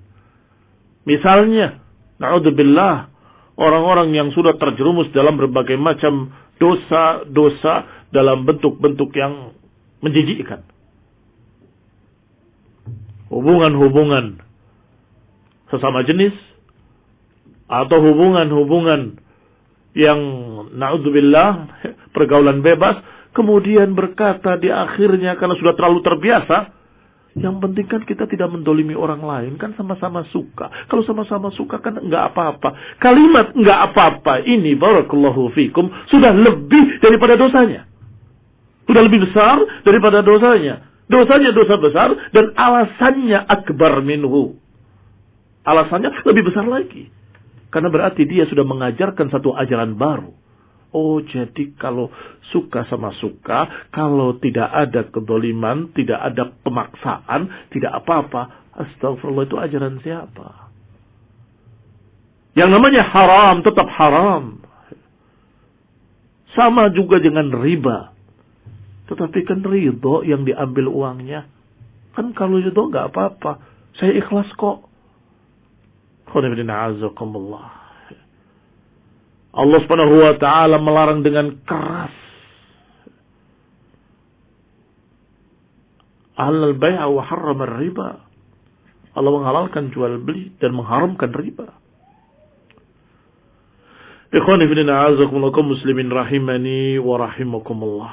Misalnya, na'udzubillah, orang-orang yang sudah terjerumus dalam berbagai macam dosa-dosa dalam bentuk-bentuk yang menjijikkan. Hubungan-hubungan sesama jenis, atau hubungan-hubungan yang na'udzubillah, pergaulan bebas, kemudian berkata di akhirnya karena sudah terlalu terbiasa, yang penting kan kita tidak mendolimi orang lain, kan sama-sama suka. Kalau sama-sama suka kan enggak apa-apa. Kalimat enggak apa-apa ini, barakallahu fikum, sudah lebih daripada dosanya. Sudah lebih besar daripada dosanya. Dosanya dosa besar dan alasannya akbar minhu. Alasannya lebih besar lagi. Karena berarti dia sudah mengajarkan satu ajaran baru. Oh, jadi kalau suka sama suka, kalau tidak ada kedoliman, tidak ada pemaksaan, tidak apa-apa. Astagfirullah, itu ajaran siapa? Yang namanya haram, tetap haram. Sama juga dengan riba. Tetapi kan ridho yang diambil uangnya. Kan kalau ridho nggak apa-apa. Saya ikhlas kok. Khonibidina'azakumullah. Allah Subhanahu wa taala melarang dengan keras. Halal bai'a wa harrama riba. Allah menghalalkan jual beli dan mengharamkan riba. Ikhwani fillah a'azakumullah, muslimin rahimani wa rahimakumullah.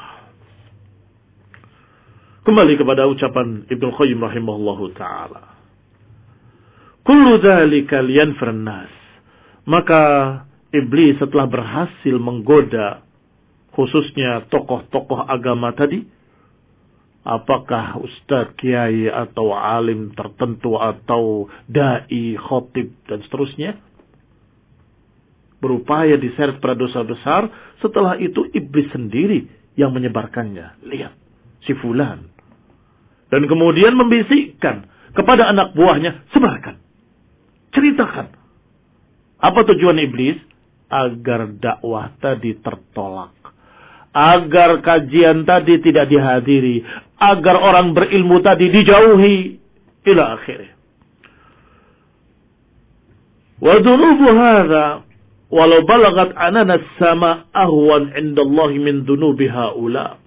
Kembali kepada ucapan Ibnu Qayyim rahimahullahu taala. Kullu dzalika liyanfir an-nas. Maka iblis setelah berhasil menggoda khususnya tokoh-tokoh agama tadi, apakah ustadz, kiai atau alim tertentu atau dai, khotib dan seterusnya, berupaya diseret pada dosa besar, setelah itu iblis sendiri yang menyebarkannya. Lihat, si fulan. Dan kemudian membisikkan kepada anak buahnya, sebarkan, ceritakan. Apa tujuan iblis? Agar dakwah tadi tertolak. agar kajian tadi tidak dihadiri, agar orang berilmu tadi dijauhi, ila akhirnya. Wa dhunubu hadha walau balagat anana as-sama ahwan 'inda Allah min dhunubi haula.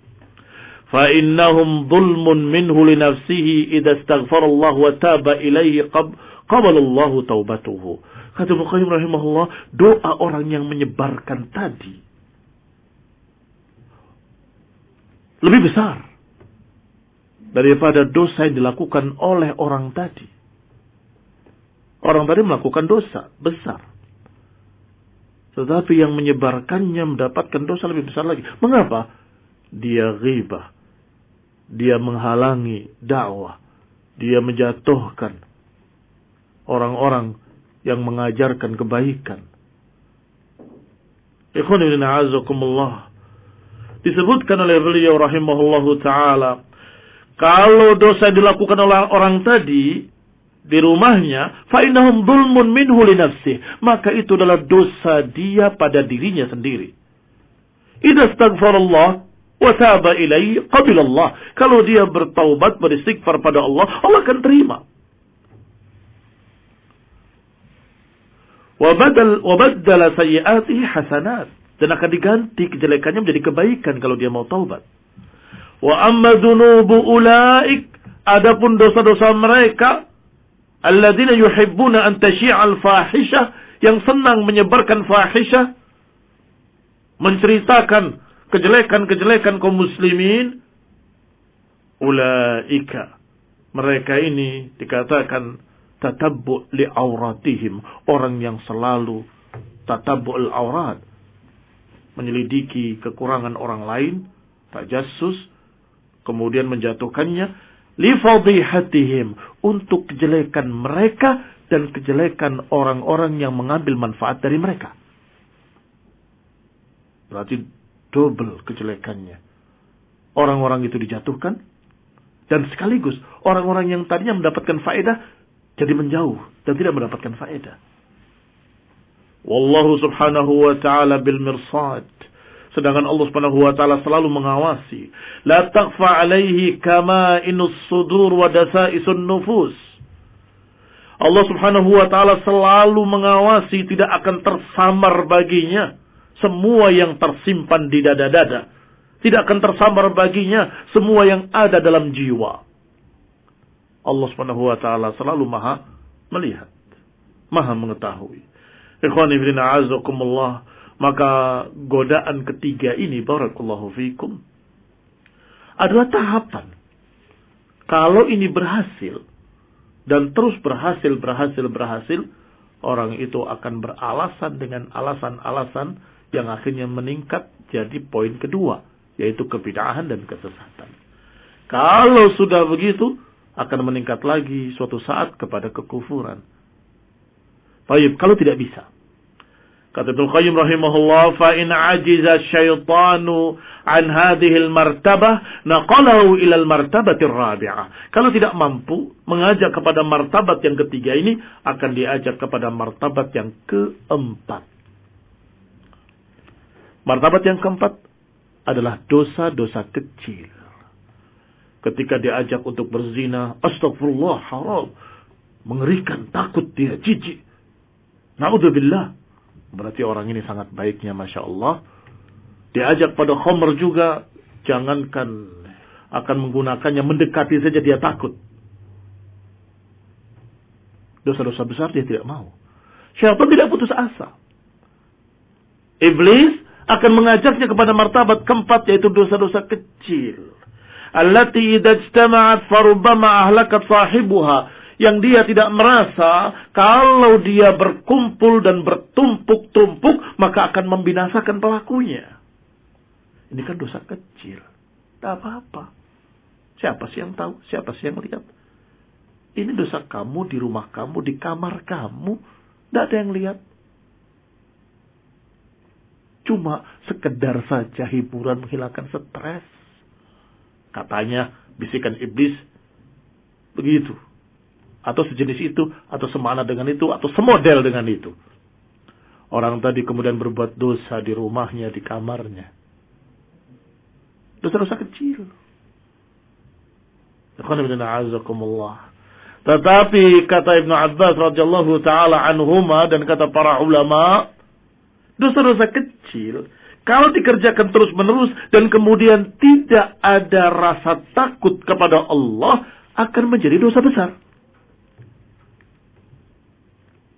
Fa innahum dhulmun minhu li nafsihi idza istaghfara Allah wa taba ilaihi qabala Allah taubatuhu. Kata Ibnu Qayyim rahimahullah, doa orang yang menyebarkan tadi lebih besar daripada dosa yang dilakukan oleh orang tadi. Orang tadi melakukan dosa besar, tetapi yang menyebarkannya mendapatkan dosa lebih besar lagi. Mengapa? Dia ghibah, dia menghalangi dakwah, dia menjatuhkan orang-orang yang mengajarkan kebaikan. Ikhwanuddin a'azakumullah, disebutkan oleh beliau rahimahullahu ta'ala, kalau dosa yang dilakukan oleh orang tadi di rumahnya, fa innahum dzulmun minhu li nafsihi, maka itu adalah dosa dia pada dirinya sendiri. Idza astaghfarallah wa taba ilaihi qabilallah, kalau dia bertaubat, beristighfar pada Allah, Allah akan terima. Wa badala sayyi'atihi hasanat, dan akan diganti kejelekannya menjadi kebaikan kalau dia mau taubat. Wa amma dzunubu ulaik, adapun dosa-dosa mereka, alladzina yuhibbuna an tashi'al fahishah, yang senang menyebarkan fahishah, menceritakan kejelekan-kejelekan kaum muslimin, ulaika, mereka ini dikatakan tatabbu' li auratihim, orang yang selalu tatabbu'ul aurat, menyelidiki kekurangan orang lain, tajassus, kemudian menjatuhkannya, li fadhihatihim, untuk kejelekan mereka dan kejelekan orang-orang yang mengambil manfaat dari mereka. Berarti double kejelekannya. Orang-orang itu dijatuhkan, dan sekaligus orang-orang yang tadinya mendapatkan faedah jadi menjauh dan tidak mendapatkan faedah. Wallahu subhanahu wa ta'ala bil mirsad. Sedangkan Allah subhanahu wa ta'ala selalu mengawasi. La takhfa alaihi kama inus sudur wa dasaisun nufus. Allah subhanahu wa ta'ala selalu mengawasi, tidak akan tersamar baginya semua yang tersimpan di dada-dada. Tidak akan tersamar baginya semua yang ada dalam jiwa. Allah subhanahu wa ta'ala selalu maha melihat, maha mengetahui. Ikhwani fillah a'azakumullah, maka godaan ketiga ini, barakallahu fikum, adalah tahapan. Kalau ini berhasil, dan terus berhasil, orang itu akan beralasan dengan alasan-alasan yang akhirnya meningkat jadi poin kedua, yaitu kebid'ahan dan kesesatan. Kalau sudah begitu, akan meningkat lagi suatu saat kepada kekufuran. Baik, kalau tidak bisa. Kata Ibnu Qayyim rahimahullah, fa in ajiza syaitanu an hadhihi al-martabah naqalahu ila al-martabati ar-rabi'ah. Kalau tidak mampu mengajak kepada martabat yang ketiga ini, akan diajak kepada martabat yang keempat. Martabat yang keempat adalah dosa-dosa kecil. Ketika diajak untuk berzina, astagfirullah, haram, mengerikan, takut dia, jijik, na'udzubillah, berarti orang ini sangat baiknya, Masya Allah. Diajak pada khamr juga, jangankan akan menggunakannya, mendekati saja dia takut. Dosa-dosa besar dia tidak mau. Syaitan tidak putus asa. Iblis akan mengajaknya kepada martabat keempat, yaitu dosa-dosa kecil. Allati idza ijtama'at farubbama ahlakat sahibuha, yang dia tidak merasa kalau dia berkumpul dan bertumpuk-tumpuk maka akan membinasakan pelakunya. Ini kan dosa kecil, tak apa-apa. Siapa sih yang tahu? Siapa sih yang lihat? Ini dosa kamu di rumah kamu, di kamar kamu, tidak ada yang lihat. Cuma sekedar saja hiburan menghilangkan stres. Katanya bisikan iblis begitu, atau sejenis itu, atau semana dengan itu, atau semodel dengan itu. Orang tadi kemudian berbuat dosa di rumahnya, di kamarnya. Dosa-dosa kecil. Tetapi kata Ibnu Abbas radhiyallahu taala anhuma dan kata para ulama, dosa-dosa kecil kalau dikerjakan terus-menerus dan kemudian tidak ada rasa takut kepada Allah akan menjadi dosa besar.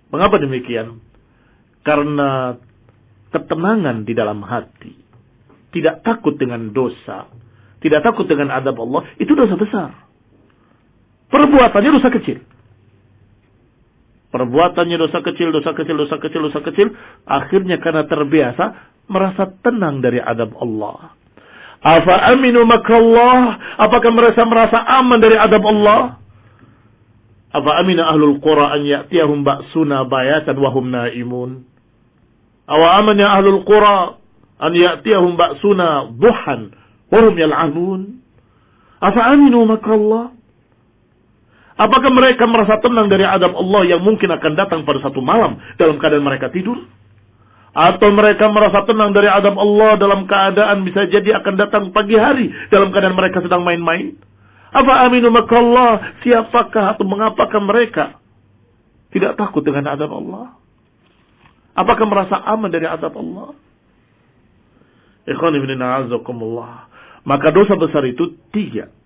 Mengapa demikian? Karena ketenangan di dalam hati, tidak takut dengan dosa, tidak takut dengan azab Allah, itu dosa besar. Perbuatannya dosa kecil. Perbuatannya dosa kecil, dosa kecil, dosa kecil, dosa kecil. Akhirnya karena terbiasa, merasa tenang dari azab Allah. Afa aminu makrallah? Apakah merasa aman dari azab Allah? Afa amina ahlul qura an ya'tiyahum ba'suna bayatan wa hum naimun? Awa amana ahlul qura an ya'tiyahum ba'suna duhan wa hum yal'abun? Afa aminu makrallah? Apakah mereka merasa tenang dari azab Allah yang mungkin akan datang pada satu malam dalam keadaan mereka tidur? Atau mereka merasa tenang dari azab Allah dalam keadaan bisa jadi akan datang pagi hari dalam keadaan mereka sedang main-main? Apa aminu makrallah? Siapakah atau mengapakah mereka tidak takut dengan azab Allah? Apakah merasa aman dari azab Allah? Ikhwan ibn a'azakumullah. Maka dosa besar itu 3.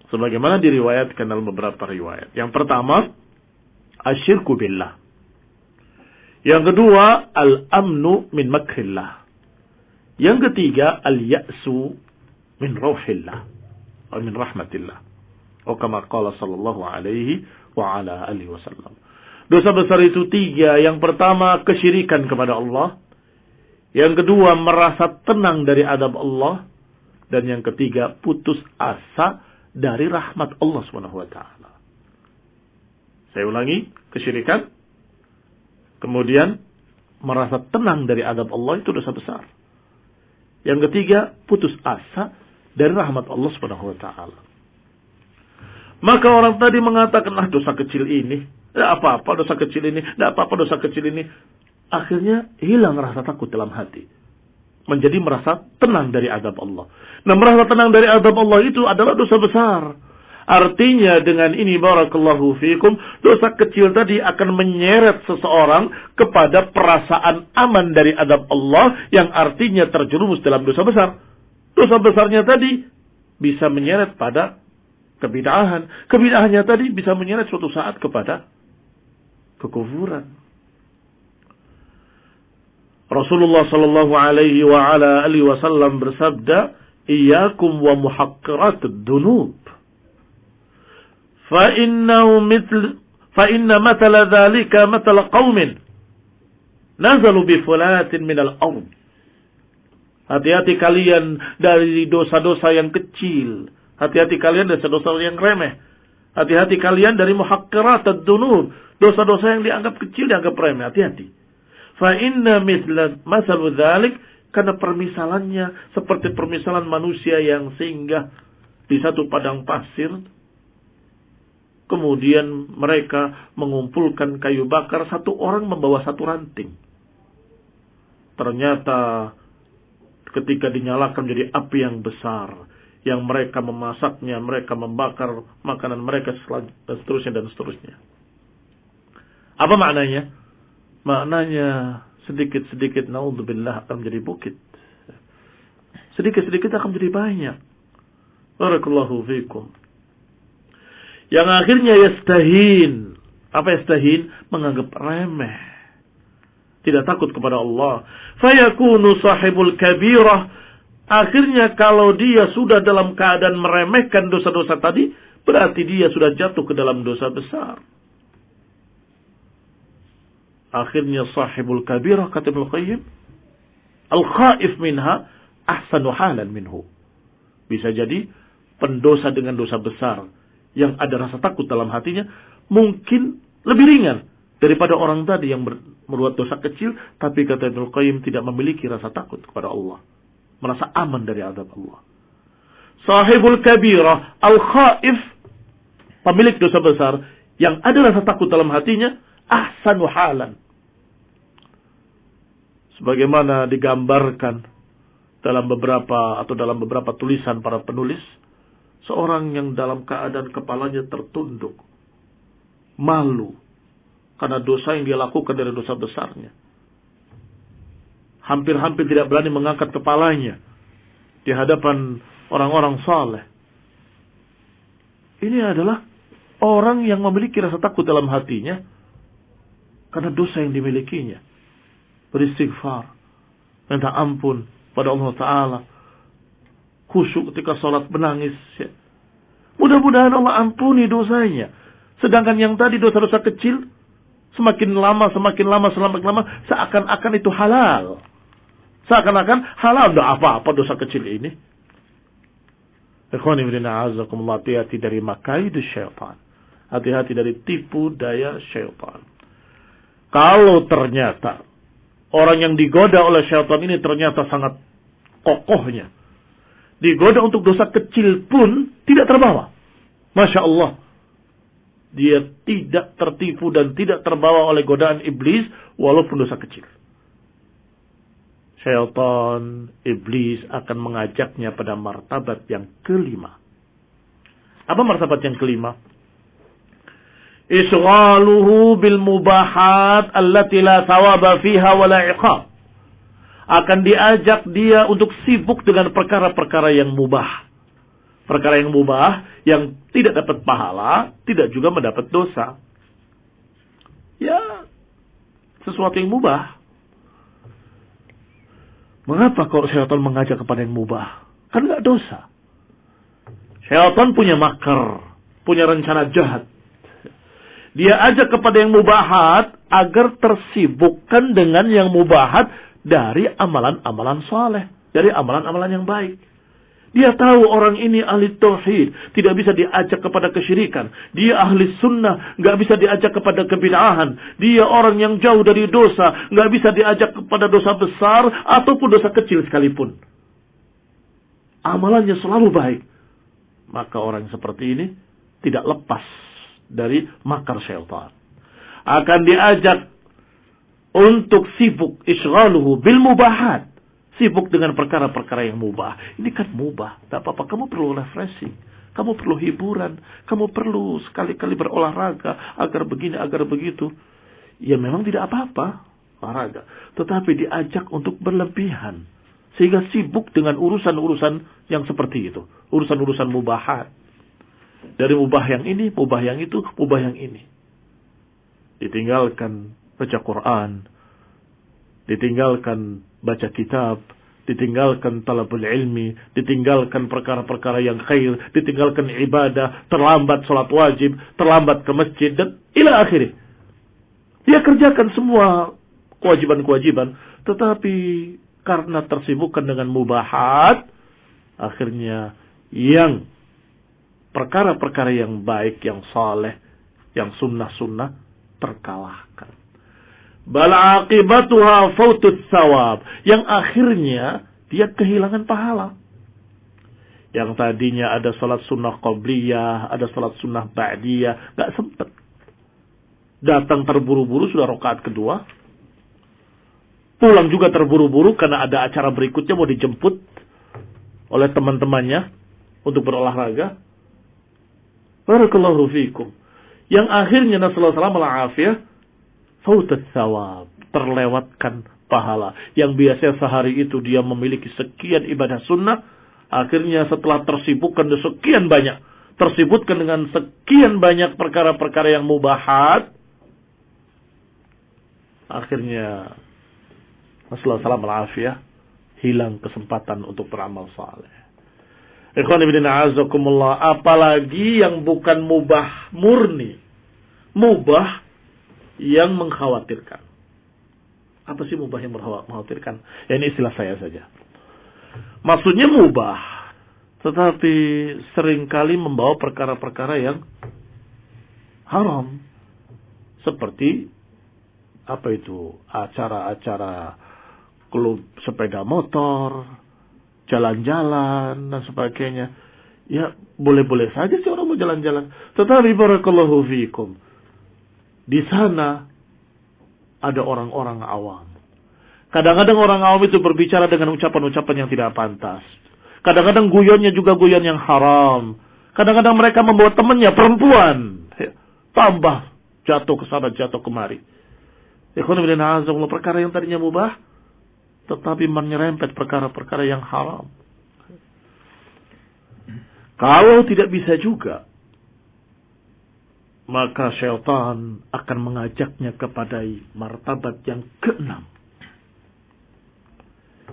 Sebagaimana diriwayatkan dalam beberapa riwayat. Yang pertama, asyirku billah. Yang kedua, al-amnu min makrillah. Yang ketiga, al-ya'su min rauhillah. Atau min rahmatillah. Atau kama qala sallallahu alaihi wa ala alihi wasallam. Dosa besar itu 3. Yang pertama, kesyirikan kepada Allah. Yang kedua, merasa tenang dari azab Allah. Dan yang ketiga, putus asa dari rahmat Allah SWT. Saya ulangi, kesyirikan, kemudian merasa tenang dari azab Allah, itu dosa besar. Yang ketiga, putus asa dari rahmat Allah SWT. Maka orang tadi mengatakan, dosa kecil ini, tidak apa-apa dosa kecil ini, tidak apa-apa dosa kecil ini. Akhirnya hilang rasa takut dalam hati. Menjadi merasa tenang dari azab Allah. Nah, merasa tenang dari azab Allah itu adalah dosa besar. Artinya dengan ini barakallahu fiikum, dosa kecil tadi akan menyeret seseorang kepada perasaan aman dari azab Allah yang artinya terjerumus dalam dosa besar. Dosa besarnya tadi bisa menyeret pada kebid'ahan. Kebid'ahannya tadi bisa menyeret suatu saat kepada kekufuran. Rasulullah sallallahu alaihi wa ala alihi wasallam bersabda, "Iyyakum wa muhaqqiratud dunub. Fa inna mathala dzalika mathala qaumin nazalu bi fulatin minal ard." Hati-hati kalian dari dosa-dosa yang kecil. Hati-hati kalian dari dosa-dosa yang remeh. Hati-hati kalian dari muhaqqiratud dunub. Dosa-dosa yang dianggap kecil, dianggap remeh. Hati-hati. Fa inna mithla masalu dzalik, karena permisalannya seperti permisalan manusia yang singgah di satu padang pasir. Kemudian mereka mengumpulkan kayu bakar, satu orang membawa satu ranting. Ternyata ketika dinyalakan menjadi api yang besar, yang mereka memasaknya, mereka membakar makanan mereka dan seterusnya. Apa maknanya? Maknanya sedikit-sedikit naudzubillah akan menjadi bukit. Sedikit-sedikit akan menjadi banyak. Barakallahu fikum. Yang akhirnya yastahin. Apa yastahin? Menganggap remeh. Tidak takut kepada Allah. Fayakunu sahibul kabirah. Akhirnya kalau dia sudah dalam keadaan meremehkan dosa-dosa tadi, berarti dia sudah jatuh ke dalam dosa besar. Akhirnya sahibul kabirah, kata Ibnu Qayyim, al-khaif minha ahsanu halan minhu. Bisa jadi pendosa dengan dosa besar yang ada rasa takut dalam hatinya mungkin lebih ringan daripada orang tadi yang berbuat dosa kecil tapi kata Ibnu Qayyim tidak memiliki rasa takut kepada Allah, merasa aman dari azab Allah. Sahibul kabirah, al-khaif, pemilik dosa besar yang ada rasa takut dalam hatinya, ahsanu halan, sebagaimana digambarkan dalam beberapa tulisan para penulis, seorang yang dalam keadaan kepalanya tertunduk, malu karena dosa yang dia lakukan dari dosa besarnya. Hampir-hampir tidak berani mengangkat kepalanya di hadapan orang-orang saleh. Ini adalah orang yang memiliki rasa takut dalam hatinya karena dosa yang dimilikinya. Beristighfar, minta ampun pada Allah Ta'ala, khusyuk ketika sholat, menangis. Mudah-mudahan Allah ampuni dosanya. Sedangkan yang tadi dosa-dosa kecil, semakin lama, seakan-akan itu halal. Seakan-akan halal, tidak apa-apa dosa kecil ini. Ikhwani fillah, a'azakumullah, hati-hati dari makaidu syaitan. Hati-hati dari tipu daya syaitan. Kalau ternyata orang yang digoda oleh syaitan ini ternyata sangat kokohnya, digoda untuk dosa kecil pun tidak terbawa. Masya Allah. Dia tidak tertipu dan tidak terbawa oleh godaan iblis walaupun dosa kecil. Syaitan, iblis akan mengajaknya pada martabat yang kelima. Apa martabat yang kelima? Isghaluhu bil mubahat allati la thawaba fiha wa la iqab. Akan diajak dia untuk sibuk dengan perkara-perkara yang mubah. Perkara yang mubah yang tidak dapat pahala, tidak juga mendapat dosa. Ya, sesuatu yang mubah. Mengapa kalau syaitan mengajak kepada yang mubah? Kan enggak dosa. Syaitan punya makar, punya rencana jahat. Dia ajak kepada yang mubahat agar tersibukkan dengan yang mubahat dari amalan-amalan saleh, dari amalan-amalan yang baik. Dia tahu orang ini ahli tauhid, tidak bisa diajak kepada kesyirikan. Dia ahli sunnah, nggak bisa diajak kepada kebid'ahan. Dia orang yang jauh dari dosa, nggak bisa diajak kepada dosa besar ataupun dosa kecil sekalipun. Amalannya selalu baik. Maka orang seperti ini tidak lepas dari makar syaitan. Akan diajak untuk sibuk isghaluhu bil mubahat. Sibuk dengan perkara-perkara yang mubah. Ini kan mubah. Tak apa-apa. Kamu perlu refreshing. Kamu perlu hiburan. Kamu perlu sekali-kali berolahraga. Agar begini, agar begitu. Ya memang tidak apa-apa. Olahraga. Tetapi diajak untuk berlebihan. Sehingga sibuk dengan urusan-urusan yang seperti itu. Urusan-urusan mubahat. Dari mubah yang ini, mubah yang itu, mubah yang ini. Ditinggalkan baca Quran. Ditinggalkan baca kitab, ditinggalkan talabul ilmi, ditinggalkan perkara-perkara yang khair, ditinggalkan ibadah, terlambat sholat wajib, terlambat ke masjid, dan ila akhirnya. Dia kerjakan semua kewajiban-kewajiban, tetapi karena tersibukkan dengan mubahat, akhirnya yang perkara-perkara yang baik, yang saleh, yang sunnah-sunnah terkalahkan. Bal aqibatuha fautut thawab. Yang akhirnya dia kehilangan pahala. Yang tadinya ada salat sunnah qabliyah, ada salat sunnah ba'diyah, gak sempet. Datang terburu-buru sudah rakaat kedua. Pulang juga terburu-buru karena ada acara berikutnya mau dijemput oleh teman-temannya untuk berolahraga. Barakallahu fikum. Yang akhirnya Nasallallahu alaihi wasallam fautat thawab, terlewatkan pahala. Yang biasanya sehari itu dia memiliki sekian ibadah sunnah, akhirnya setelah tersibukkan dengan sekian banyak, tersibukkan dengan sekian banyak perkara-perkara yang mubahat, akhirnya Nasallallahu alaihi wasallam hilang kesempatan untuk beramal saleh. Ikhwan fillah a'azakumullah, apalagi yang bukan mubah murni, mubah yang mengkhawatirkan. Apa sih mubah yang mengkhawatirkan? Ya, ini istilah saya saja. Maksudnya mubah, tetapi seringkali membawa perkara-perkara yang haram. Seperti apa itu? Acara-acara klub sepeda motor, jalan-jalan dan sebagainya. Ya, boleh-boleh saja sih orang mau jalan-jalan. Tetapi barakallahu fiikum, di sana ada orang-orang awam. Kadang-kadang orang awam itu berbicara dengan ucapan-ucapan yang tidak pantas. Kadang-kadang guyonnya juga guyon yang haram. Kadang-kadang mereka membawa temannya perempuan. Tambah jatuh ke sana, jatuh kemari. Perkara yang tadinya mubah, tetapi menyerempet perkara-perkara yang haram. Kalau tidak bisa juga, maka syaitan akan mengajaknya kepada martabat yang keenam.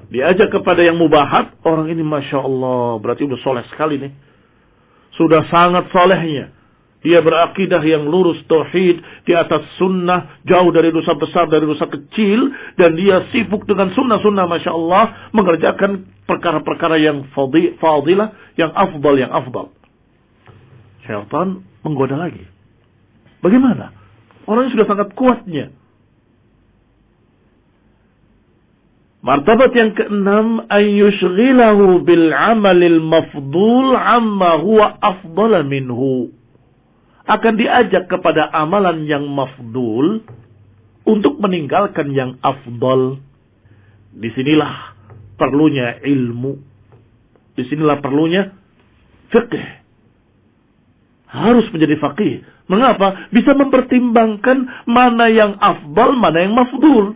Diajak kepada yang mubahat, orang ini Masya Allah, berarti sudah soleh sekali nih. Sudah sangat solehnya. Dia berakidah yang lurus tauhid, di atas sunnah, jauh dari dosa besar, dari dosa kecil, dan dia sibuk dengan sunnah-sunnah Masya Allah, mengerjakan perkara-perkara yang fadilah, yang afdal. Syaitan menggoda lagi. Bagaimana? Orangnya sudah sangat kuatnya. Martabat yang keenam, ayyushghilahu bil amalil mafdul amma huwa afdala minhu. Akan diajak kepada amalan yang mafdul untuk meninggalkan yang afdal. Disinilah perlunya ilmu. Disinilah perlunya fiqh. Harus menjadi faqih. Mengapa? Bisa mempertimbangkan mana yang afdal, mana yang mafdul.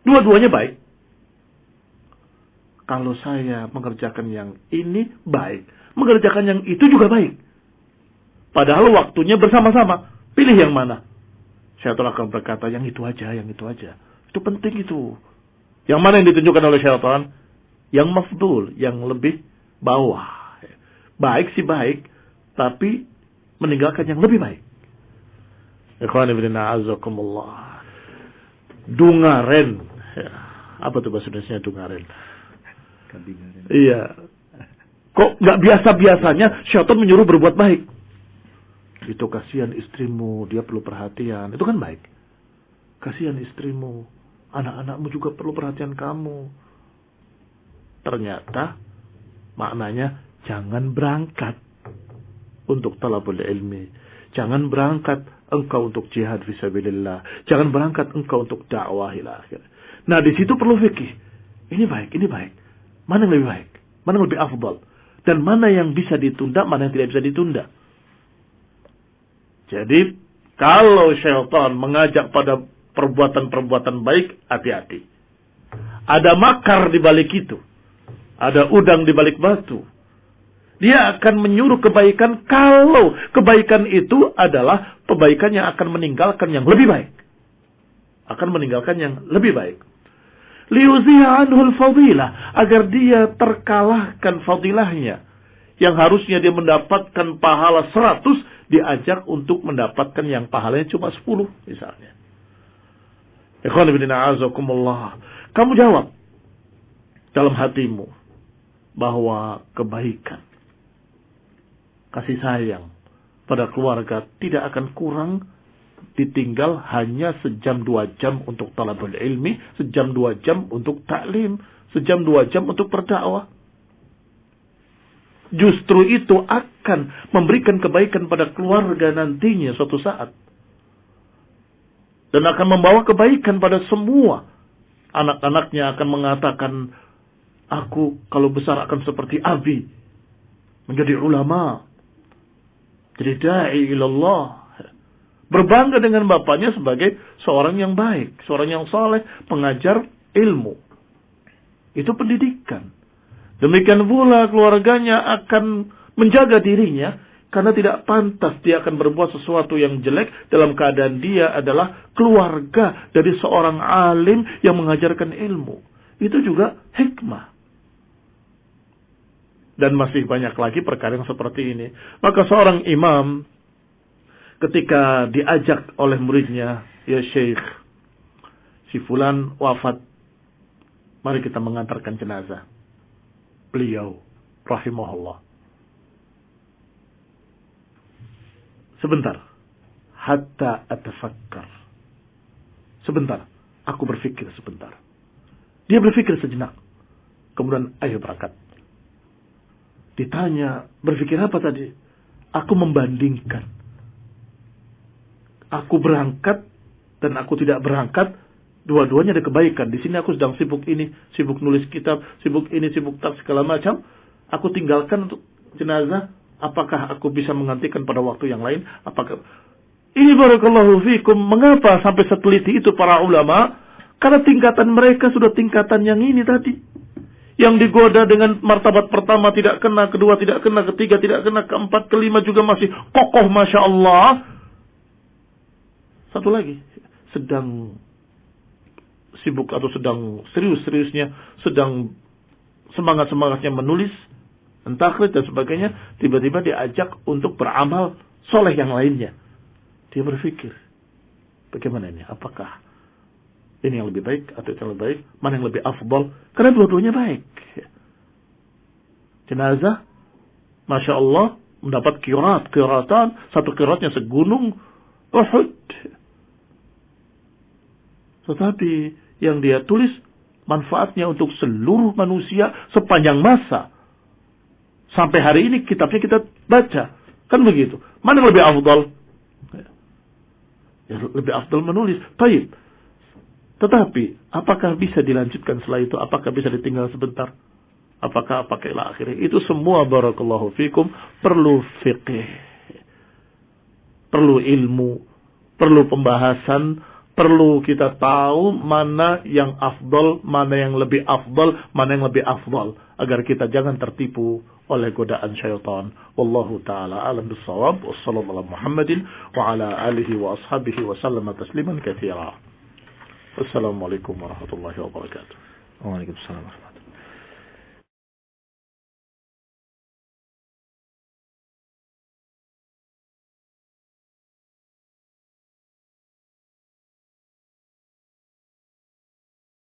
Dua-duanya baik. Kalau saya mengerjakan yang ini, baik. Mengerjakan yang itu juga baik. Padahal waktunya bersama-sama. Pilih yang mana? Syaitan akan berkata, yang itu aja, yang itu aja. Itu penting itu. Yang mana yang ditunjukkan oleh syaitan? Yang mafdul, yang lebih bawah. Baik sih baik, tapi meninggalkan yang lebih baik. Ikhwan ibn a'azakumullah. Dungaren. Ya. Apa tuh bahasa Indonesia dungaren? Iya. Kok nggak biasa-biasanya syaitan menyuruh berbuat baik? Itu kasihan istrimu, dia perlu perhatian. Itu kan baik. Kasihan istrimu, anak-anakmu juga perlu perhatian kamu. Ternyata maknanya jangan berangkat untuk talabul ilmi. Jangan berangkat engkau untuk jihad fisabilillah. Jangan berangkat engkau untuk dakwah ila akhir. Nah, di situ perlu fikih. Ini baik, ini baik. Mana yang lebih baik? Mana yang lebih afdal? Dan mana yang bisa ditunda, mana yang tidak bisa ditunda? Jadi, kalau syaitan mengajak pada perbuatan-perbuatan baik, hati-hati. Ada makar di balik itu. Ada udang di balik batu. Dia akan menyuruh kebaikan kalau kebaikan itu adalah kebaikan yang akan meninggalkan yang lebih baik. Akan meninggalkan yang lebih baik. Liyuzi'a anhul fadilah, agar dia terkalahkan fadilahnya. Yang harusnya dia mendapatkan pahala 100, diajak untuk mendapatkan yang pahalanya cuma 10 misalnya. Ikhwan ibn a'azakumullah. Kamu jawab dalam hatimu bahwa kebaikan, kasih sayang pada keluarga tidak akan kurang ditinggal hanya sejam 2 jam untuk talabul ilmi, sejam 2 jam untuk taklim, sejam 2 jam untuk berdakwah. Justru itu akan memberikan kebaikan pada keluarga nantinya suatu saat. Dan akan membawa kebaikan pada semua. Anak-anaknya akan mengatakan, aku kalau besar akan seperti Abi. Menjadi ulama. Jadi da'i ilallah. Berbangga dengan bapaknya sebagai seorang yang baik. Seorang yang saleh, pengajar ilmu. Itu pendidikan. Demikian pula keluarganya akan menjaga dirinya. Karena tidak pantas dia akan berbuat sesuatu yang jelek dalam keadaan dia adalah keluarga dari seorang alim yang mengajarkan ilmu. Itu juga hikmah. Dan masih banyak lagi perkara yang seperti ini. Maka seorang imam ketika diajak oleh muridnya, ya Syekh, si fulan wafat, mari kita mengantarkan jenazah beliau, rahimahullah. Sebentar, hatta atafakkar. Sebentar, aku berpikir sebentar. Dia berpikir sejenak. Kemudian, ayo berangkat. Ditanya, berpikir apa tadi? Aku membandingkan. Aku berangkat dan aku tidak berangkat Dua-duanya ada kebaikan. Di sini aku sedang sibuk ini, sibuk nulis kitab, sibuk ini, sibuk tak segala macam. Aku tinggalkan untuk jenazah. Apakah aku bisa menggantikan pada waktu yang lain? Apakah ini barakallahu fikum? Mengapa sampai seteliti itu para ulama? Karena tingkatan mereka sudah tingkatan yang ini tadi. Yang digoda dengan martabat pertama tidak kena, kedua tidak kena, ketiga tidak kena, keempat, kelima juga masih kokoh, masya Allah. Satu lagi, sedang sibuk atau sedang serius-seriusnya, sedang semangat-semangatnya menulis, takhlid dan sebagainya, tiba-tiba diajak untuk beramal soleh yang lainnya. Dia berpikir, bagaimana ini? Apakah ini yang lebih baik atau itu yang lebih baik? Mana yang lebih afdal? Karena dua-duanya baik. Jenazah, masya Allah, mendapat kiratan, satu kiratnya segunung Uhud. Tetapi yang dia tulis manfaatnya untuk seluruh manusia sepanjang masa. Sampai hari ini kitabnya kita baca. Kan begitu. Mana yang lebih afdal? Ya, lebih afdal menulis. Baik. Tetapi apakah bisa dilanjutkan setelah itu? Apakah bisa ditinggal sebentar? Apakah ila akhirnya? Itu semua barakallahu fikum perlu fiqh. Perlu ilmu. Perlu pembahasan. Perlu kita tahu mana yang afdal, mana yang lebih afdal, mana yang lebih afdal. Agar kita jangan tertipu oleh godaan syaitan. Wallahu ta'ala alam bisawab. Wassalamualaikum Muhammadin wa ala alihi wa ashabihi wa sallama tasliman katsira. Wassalamualaikum warahmatullahi wabarakatuh. Waalaikumsalam.